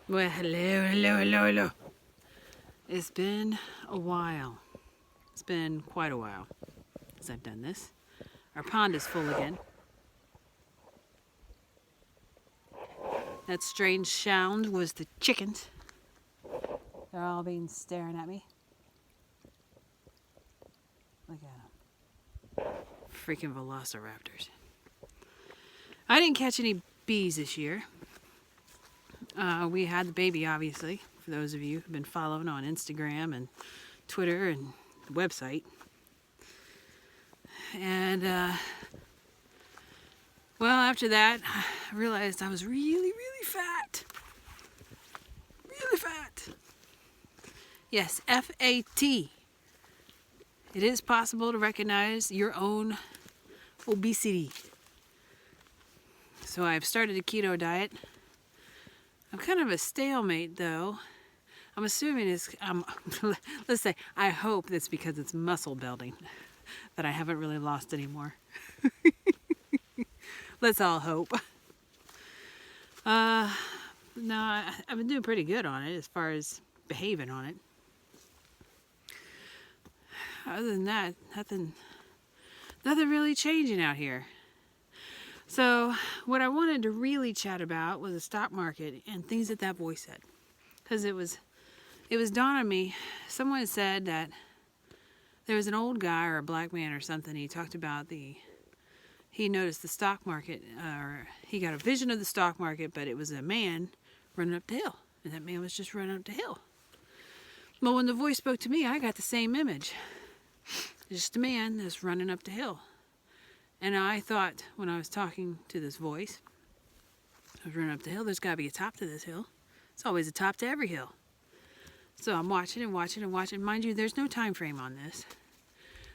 Well, hello. It's been a while. It's been quite a while since I've done this. Our pond is full again. That strange sound was the chickens. They're all being staring at me. Look at them. Freaking velociraptors. I didn't catch any bees this year. We had the baby, obviously, for those of you who've been following on Instagram and Twitter and the website. And, well, after that, I realized I was really fat. Really fat. Yes, F-A-T. It is possible to recognize your own obesity. So I've started a keto diet. I'm kind of a stalemate, though. I'm assuming it's, let's say, I hope that's because it's muscle building that I haven't really lost anymore. Let's all hope. No, I've been doing pretty good on it as far as behaving on it. Other than that, nothing really changing out here. So what I wanted to really chat about was the stock market and things that voice said. Because it was dawned on me, someone said that there was an old guy or a black man or something, he talked about he noticed the stock market, or he got a vision of the stock market, but it was a man running up the hill. And that man was just running up the hill. Well, when the voice spoke to me, I got the same image. Just a man that's running up the hill. And I thought, when I was talking to this voice, I was running up the hill, there's got to be a top to this hill. It's always a top to every hill. So I'm watching and watching and watching. Mind you, there's no time frame on this.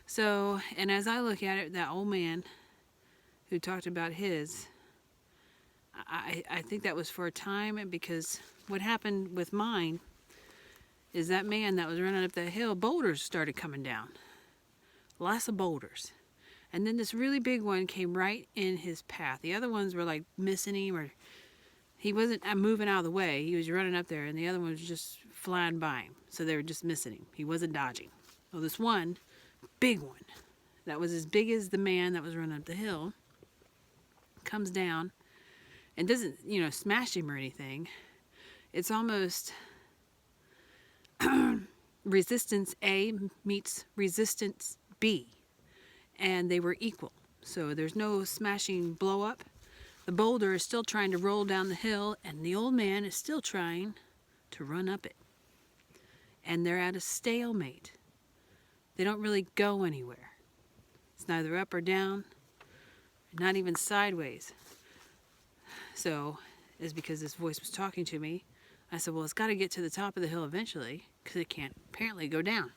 So, and as I look at it, that old man who talked about his, I think that was for a time, because what happened with mine is that man that was running up that hill, boulders started coming down. Lots of boulders. And then this really big one came right in his path. The other ones were like missing him, or he wasn't moving out of the way. He was running up there, and the other one was just flying by him. So they were just missing him. He wasn't dodging. Well, this one, big one, that was as big as the man that was running up the hill, comes down and doesn't, smash him or anything. It's almost resistance A meets resistance B. And they were equal. So there's no smashing blow up. The boulder is still trying to roll down the hill, and the old man is still trying to run up it. And they're at a stalemate. They don't really go anywhere. It's neither up or down, not even sideways. So, it's because this voice was talking to me. I said, well, it's got to get to the top of the hill eventually, because it can't apparently go down.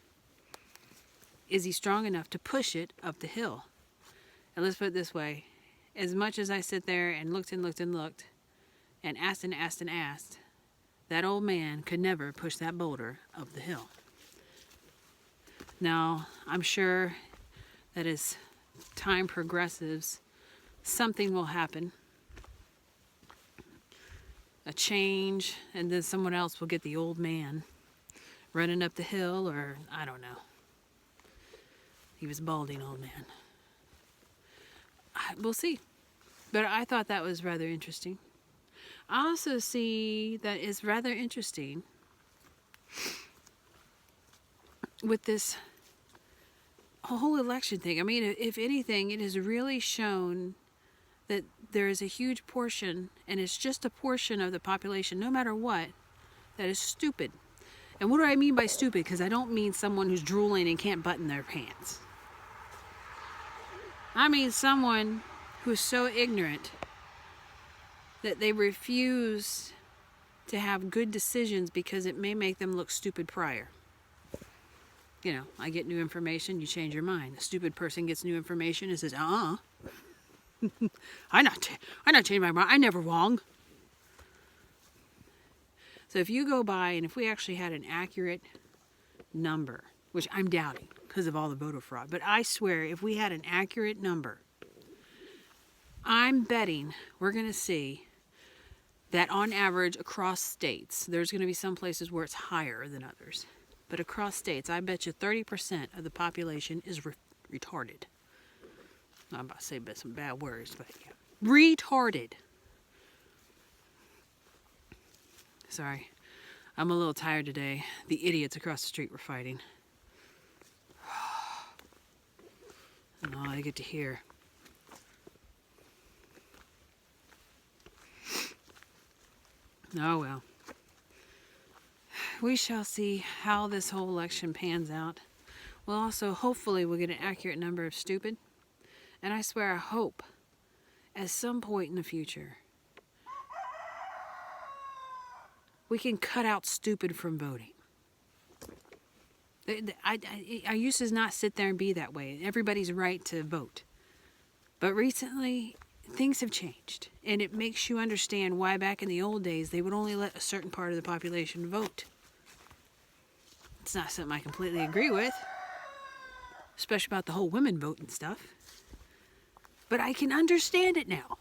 Is he strong enough to push it up the hill? And let's put it this way. As much as I sit there and looked and asked and asked, that old man could never push that boulder up the hill. Now, I'm sure that as time progresses, something will happen. A change, and then someone else will get the old man running up the hill, or I don't know. He was balding old man. We'll see. But I thought that was rather interesting. I also see that it's rather interesting with this whole election thing. I mean, if anything, it has really shown that there is a huge portion, and it's just a portion of the population, no matter what, that is stupid. And what do I mean by stupid? Because I don't mean someone who's drooling and can't button their pants. I mean someone who's so ignorant that they refuse to have good decisions because it may make them look stupid prior. I get new information, you change your mind. A stupid person gets new information and says, I not changing my mind. I never wrong. So if you go by, and if we actually had an accurate number, which I'm doubting because of all the voter fraud, but I swear if we had an accurate number, I'm betting we're going to see that on average across states, there's going to be some places where it's higher than others. But across states, I bet you 30% of the population is retarded. I'm about to say some bad words, but yeah. Retarded. Sorry. I'm a little tired today. The idiots across the street were fighting. And all I get to hear. Oh well. We shall see how this whole election pans out. Well, also, hopefully we'll get an accurate number of stupid. And I swear I hope, at some point in the future, we can cut out stupid from voting. I used to not sit there and be that way. Everybody's right to vote. But recently, things have changed. And it makes you understand why back in the old days, they would only let a certain part of the population vote. It's not something I completely agree with. Especially about the whole women vote and stuff. But I can understand it now.